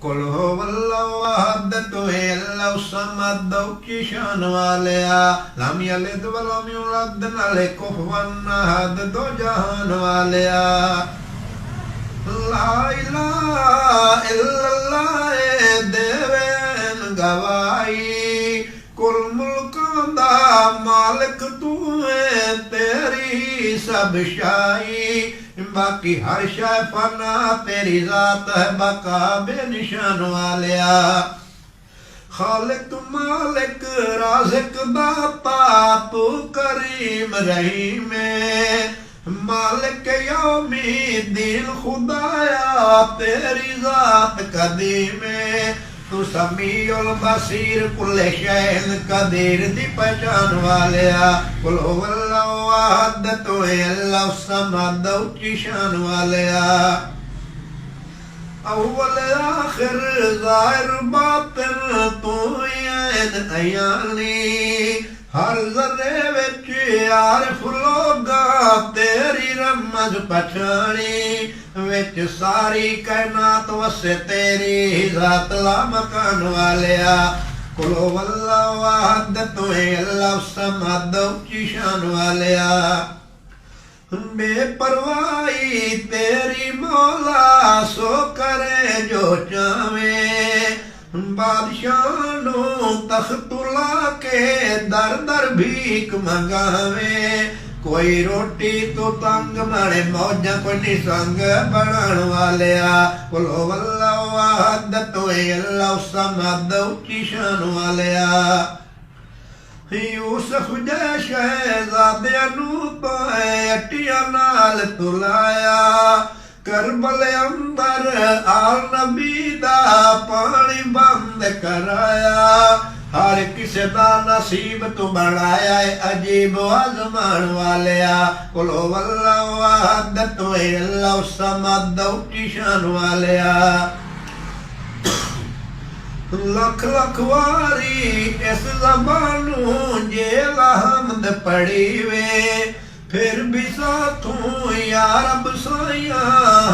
कुल हुवल्लाहु अहद तो है अल्लाह समद की शान वालिया लम यलिद व लम यूलद नाले कुफुवन अहद दो जहान वालिया ला इलाहा इल्लल्लाह देवेन गवाई कुल मुल्कां दा मालिक तू है तेरी सब शाही बाकी हर शय फना तेरी जात है बका बेनिशान वालिया खालिक मालिक राज़िक दाता तू करीम रहीम मालिक यौमी दीन खुदाया तेरी जात कदीम तू समीउल बसीर कुल्ले शैइन कदीर दी पहचान वालिया कुल हुवल्लाहु अहद तो है अल्लाह समद की शान वालिया अव्वल आखिर ज़ाहिर बातिन तू ऐन अयानी हर ज़र्रे विच आरिफ लोगा तेरी रमज पछाणी विच सारी कायनात वसे तेरी ज़ात ला मकान वालिया कुल हुवल्लाहु अहद तो है अल्लाह समद की शान वालिया बेपरवाही तेरी मौला सो करे जो चावे बादशाह नू तख्तुला के दर दर भीख मंगावे कोई रोटी तो तंग माने मौजा कोई निसंग बनान वालिया कुल हुवल्लाहु अहद तो है अल्लाह समद की शान वालिया यूसुफ जै शहज़ादियां नू तो अटिया नाल तुलाया करबल अंबर आल नबी दा पानी बंद कराया हर किसे दा नसीब तू बनाया अजीब आजमान वालिया कुल हुवल्लाहु अहद तो है अल्लाह समद की शान वालिया लख लख वारी इस ज़बानू जेला हमद पढ़ी वे फिर भी साथों या रब साया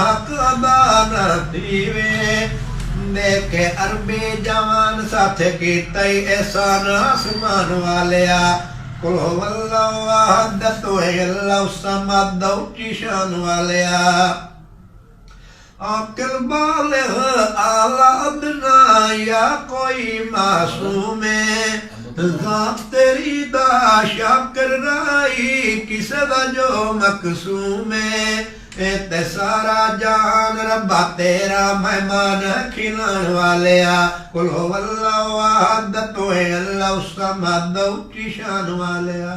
हक अदा न दीवे देखे अरबी जवान साथ की तई एहसान आसमान वालिया कुल हुवल्लाहु अहद तो है अल्लाह समद की शान वालिया आकिल बालिग़ आला अदना या कोई मासूम ज़ात तेरी दा शाकिर राई किसे दा जो मकसूम ते सारा जान रब्बा तेरा मेहमान खिलाने वालिया कुल हुवल्लाहु अहद तो है अल्लाह समद की शान वालिया।